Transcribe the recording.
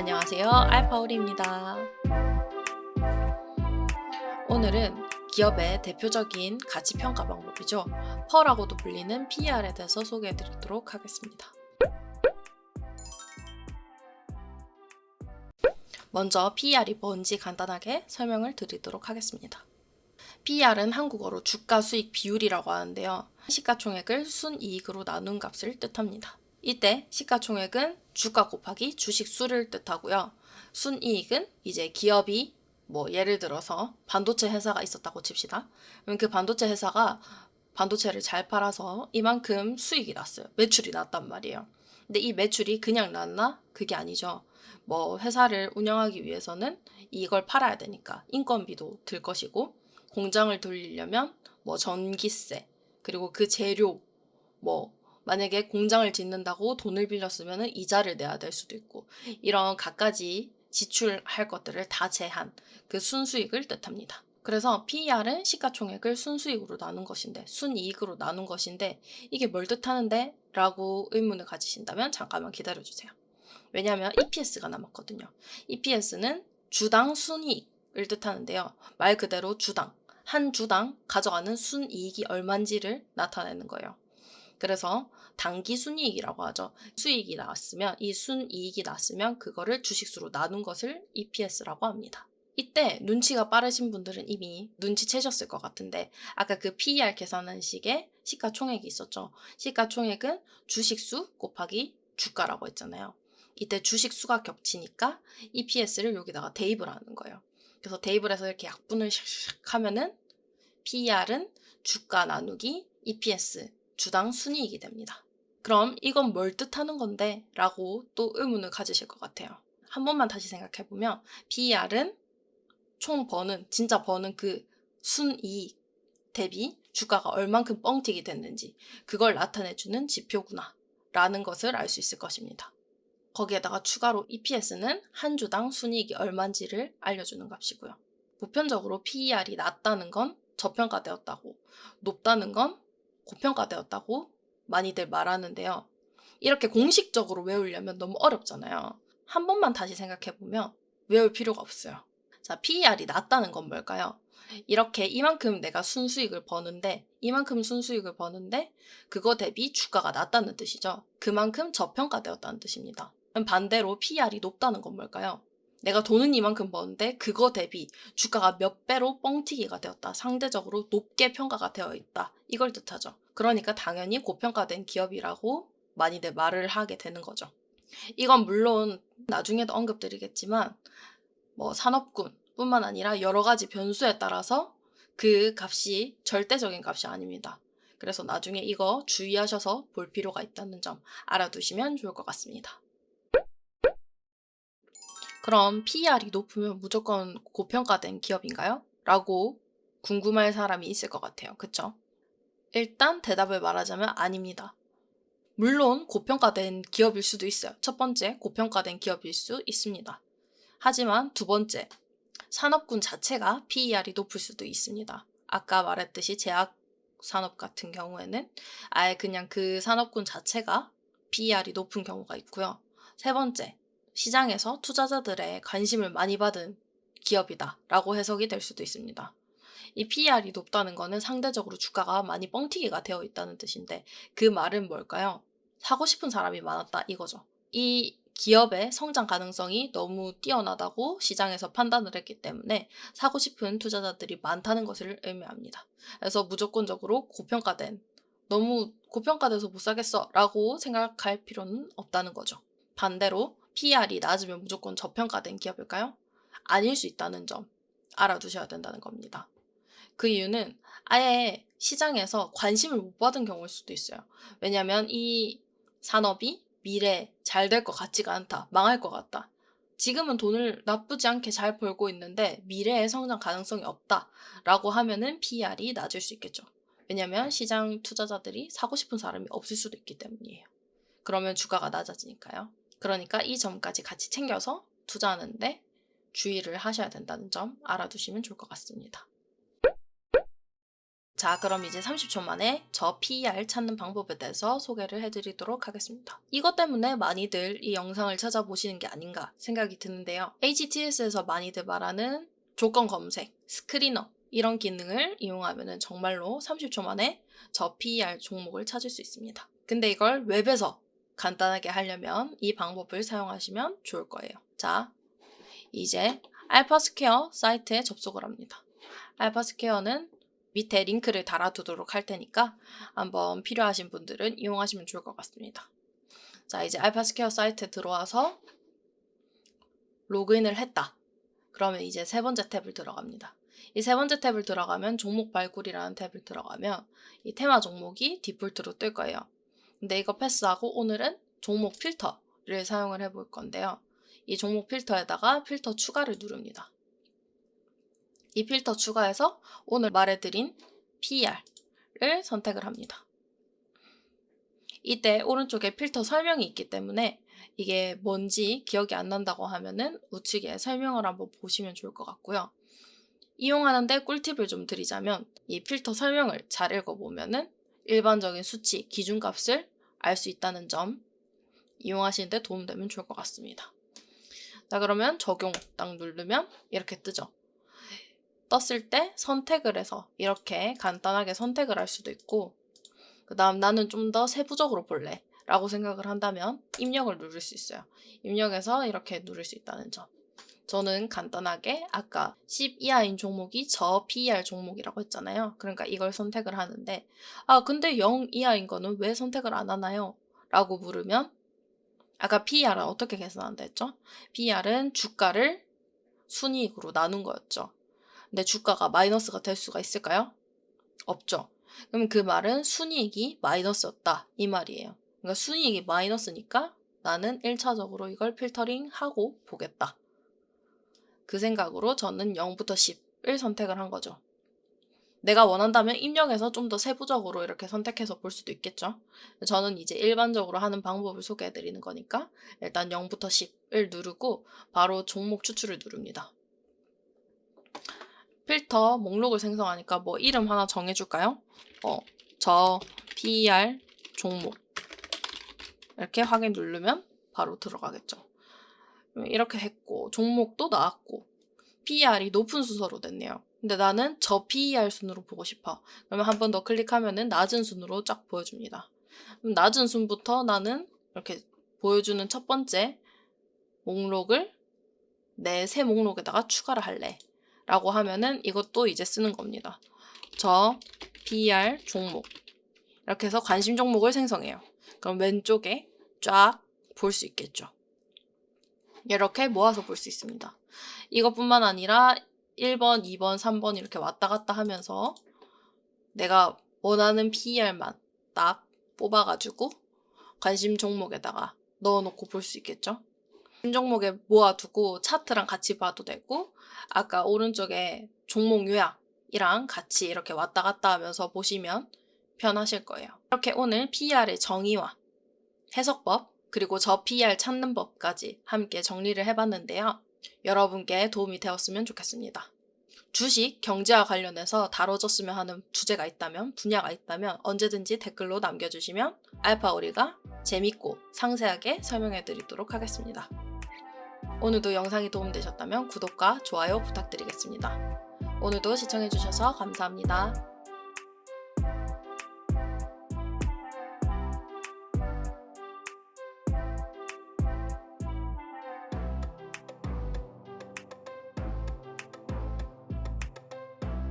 안녕하세요. 알파울입니다. 오늘은 기업의 대표적인 가치 평가 방법이죠. 퍼라고도 불리는 PER에 대해서 소개해 드리도록 하겠습니다. 먼저 PER이 뭔지 간단하게 설명을 드리도록 하겠습니다. PER은 한국어로 주가 수익 비율이라고 하는데요. 시가총액을 순이익으로 나눈 값을 뜻합니다. 이때 시가총액은 주가 곱하기 주식 수를 뜻하고요. 순이익은 이제 기업이 예를 들어서 반도체 회사가 있었다고 칩시다. 그럼 그 반도체 회사가 반도체를 잘 팔아서 이만큼 수익이 났어요. 매출이 났단 말이에요. 근데 이 매출이 그냥 났나? 그게 아니죠. 회사를 운영하기 위해서는 이걸 팔아야 되니까 인건비도 들 것이고, 공장을 돌리려면 전기세, 그리고 그 재료, 만약에 공장을 짓는다고 돈을 빌렸으면 이자를 내야 될 수도 있고, 이런 갖가지 지출할 것들을 다 제한, 그 순수익을 뜻합니다. 그래서 PER은 시가총액을 순수익으로 나눈 것인데, 순이익으로 나눈 것인데, 이게 뭘 뜻하는데? 라고 의문을 가지신다면 잠깐만 기다려주세요. 왜냐하면 EPS가 남았거든요. EPS는 주당 순이익을 뜻하는데요. 말 그대로 주당, 한 주당 가져가는 순이익이 얼만지를 나타내는 거예요. 그래서 당기 순이익이라고 하죠. 수익이 나왔으면, 이 순이익이 났으면 그거를 주식수로 나눈 것을 EPS라고 합니다. 이때 눈치가 빠르신 분들은 이미 눈치채셨을 것 같은데, 아까 그 PER 계산한 식의 시가총액이 있었죠. 시가총액은 주식수 곱하기 주가라고 했잖아요. 이때 주식수가 겹치니까 EPS를 여기다가 대입을 하는 거예요. 그래서 대입을 해서 이렇게 약분을 샥샥 하면은 PER은 주가 나누기 EPS, 주당 순이익이 됩니다. 그럼 이건 뭘 뜻하는 건데? 라고 또 의문을 가지실 것 같아요. 한 번만 다시 생각해보면 PER은 총 진짜 버는 그 순이익 대비 주가가 얼만큼 뻥튀기 됐는지, 그걸 나타내주는 지표구나 라는 것을 알 수 있을 것입니다. 거기에다가 추가로 EPS는 한 주당 순이익이 얼만지를 알려주는 값이고요. 보편적으로 PER이 낮다는 건 저평가되었다고, 높다는 건 고평가되었다고 많이들 말하는데요. 이렇게 공식적으로 외우려면 너무 어렵잖아요. 한 번만 다시 생각해보면 외울 필요가 없어요. 자, PER이 낮다는 건 뭘까요? 이렇게 이만큼 내가 순수익을 버는데, 그거 대비 주가가 낮다는 뜻이죠. 그만큼 저평가되었다는 뜻입니다. 반대로 PER이 높다는 건 뭘까요? 내가 돈은 이만큼 버는데 그거 대비 주가가 몇 배로 뻥튀기가 되었다. 상대적으로 높게 평가가 되어 있다. 이걸 뜻하죠. 그러니까 당연히 고평가된 기업이라고 많이들 말을 하게 되는 거죠. 이건 물론 나중에도 언급드리겠지만 산업군 뿐만 아니라 여러 가지 변수에 따라서 그 값이 절대적인 값이 아닙니다. 그래서 나중에 이거 주의하셔서 볼 필요가 있다는 점 알아두시면 좋을 것 같습니다. 그럼 PER이 높으면 무조건 고평가된 기업인가요? 라고 궁금할 사람이 있을 것 같아요. 그쵸? 일단 대답을 말하자면 아닙니다. 물론 고평가된 기업일 수도 있어요. 첫 번째, 고평가된 기업일 수 있습니다. 하지만 두 번째, 산업군 자체가 PER이 높을 수도 있습니다. 아까 말했듯이 제약 산업 같은 경우에는 아예 그냥 그 산업군 자체가 PER이 높은 경우가 있고요. 세 번째, 시장에서 투자자들의 관심을 많이 받은 기업이다 라고 해석이 될 수도 있습니다. 이 PER이 높다는 거는 상대적으로 주가가 많이 뻥튀기가 되어 있다는 뜻인데, 그 말은 뭘까요? 사고 싶은 사람이 많았다 이거죠. 이 기업의 성장 가능성이 너무 뛰어나다고 시장에서 판단을 했기 때문에 사고 싶은 투자자들이 많다는 것을 의미합니다. 그래서 무조건적으로 너무 고평가돼서 못 사겠어 라고 생각할 필요는 없다는 거죠. 반대로 PER이 낮으면 무조건 저평가된 기업일까요? 아닐 수 있다는 점 알아두셔야 된다는 겁니다. 그 이유는 아예 시장에서 관심을 못 받은 경우일 수도 있어요. 왜냐하면 이 산업이 미래에 잘 될 것 같지가 않다, 망할 것 같다, 지금은 돈을 나쁘지 않게 잘 벌고 있는데 미래에 성장 가능성이 없다 라고 하면은 PER이 낮을 수 있겠죠. 왜냐하면 시장 투자자들이 사고 싶은 사람이 없을 수도 있기 때문이에요. 그러면 주가가 낮아지니까요. 그러니까 이 점까지 같이 챙겨서 투자하는데 주의를 하셔야 된다는 점 알아두시면 좋을 것 같습니다. 자, 그럼 이제 30초 만에 저 PER 찾는 방법에 대해서 소개를 해드리도록 하겠습니다. 이것 때문에 많이들 이 영상을 찾아보시는 게 아닌가 생각이 드는데요. HTS에서 많이들 말하는 조건 검색, 스크리너 이런 기능을 이용하면 정말로 30초 만에 저 PER 종목을 찾을 수 있습니다. 근데 이걸 웹에서 간단하게 하려면 이 방법을 사용하시면 좋을 거예요. 자, 이제 알파스퀘어 사이트에 접속을 합니다. 알파스퀘어는 밑에 링크를 달아두도록 할 테니까 한번 필요하신 분들은 이용하시면 좋을 것 같습니다. 자, 이제 알파스퀘어 사이트에 들어와서 로그인을 했다. 그러면 이제 세 번째 탭을 들어갑니다. 이 세 번째 탭을 들어가면 종목 발굴이라는 탭을 들어가면 이 테마 종목이 디폴트로 뜰 거예요. 근데 이거 패스하고 오늘은 종목 필터를 사용을 해볼 건데요. 이 종목 필터에다가 필터 추가를 누릅니다. 이 필터 추가해서 오늘 말해드린 PER을 선택을 합니다. 이때 오른쪽에 필터 설명이 있기 때문에 이게 뭔지 기억이 안 난다고 하면은 우측에 설명을 한번 보시면 좋을 것 같고요. 이용하는데 꿀팁을 좀 드리자면 이 필터 설명을 잘 읽어보면은 일반적인 수치, 기준값을 알 수 있다는 점 이용하시는데 도움되면 좋을 것 같습니다. 자, 그러면 적용 딱 누르면 이렇게 뜨죠. 떴을 때 선택을 해서 이렇게 간단하게 선택을 할 수도 있고, 그 다음 나는 좀 더 세부적으로 볼래 라고 생각을 한다면 입력을 누를 수 있어요. 입력해서 이렇게 누를 수 있다는 점. 저는 간단하게 아까 10 이하인 종목이 저 PER 종목이라고 했잖아요. 그러니까 이걸 선택을 하는데, 근데 0 이하인 거는 왜 선택을 안 하나요? 라고 물으면, 아까 PER은 어떻게 계산한다 했죠? PER은 주가를 순이익으로 나눈 거였죠. 근데 주가가 마이너스가 될 수가 있을까요? 없죠. 그럼 그 말은 순이익이 마이너스였다 이 말이에요. 그러니까 순이익이 마이너스니까 나는 1차적으로 이걸 필터링하고 보겠다. 그 생각으로 저는 0부터 10을 선택을 한 거죠. 내가 원한다면 입력해서 좀 더 세부적으로 이렇게 선택해서 볼 수도 있겠죠. 저는 이제 일반적으로 하는 방법을 소개해 드리는 거니까 일단 0부터 10을 누르고 바로 종목 추출을 누릅니다. 필터 목록을 생성하니까 뭐 이름 하나 정해줄까요? 저 PER 종목 이렇게 확인 누르면 바로 들어가겠죠. 이렇게 했고 종목도 나왔고 PER이 높은 순서로 됐네요. 근데 나는 저 PER 순으로 보고 싶어. 그러면 한 번 더 클릭하면은 낮은 순으로 쫙 보여줍니다. 그럼 낮은 순부터 나는 이렇게 보여주는 첫 번째 목록을 내 새 목록에다가 추가를 할래. 라고 하면은 이것도 이제 쓰는 겁니다. 저 PER 종목 이렇게 해서 관심 종목을 생성해요. 그럼 왼쪽에 쫙 볼 수 있겠죠. 이렇게 모아서 볼 수 있습니다. 이것뿐만 아니라 1번, 2번, 3번 이렇게 왔다 갔다 하면서 내가 원하는 PER만 딱 뽑아가지고 관심 종목에다가 넣어놓고 볼 수 있겠죠. 관심 종목에 모아두고 차트랑 같이 봐도 되고 아까 오른쪽에 종목 요약이랑 같이 이렇게 왔다 갔다 하면서 보시면 편하실 거예요. 이렇게 오늘 PER의 정의와 해석법 그리고 저 PER 찾는 법까지 함께 정리를 해봤는데요. 여러분께 도움이 되었으면 좋겠습니다. 주식, 경제와 관련해서 다뤄졌으면 하는 주제가 있다면, 분야가 있다면 언제든지 댓글로 남겨주시면 알파오리가 재밌고 상세하게 설명해 드리도록 하겠습니다. 오늘도 영상이 도움되셨다면 구독과 좋아요 부탁드리겠습니다. 오늘도 시청해주셔서 감사합니다.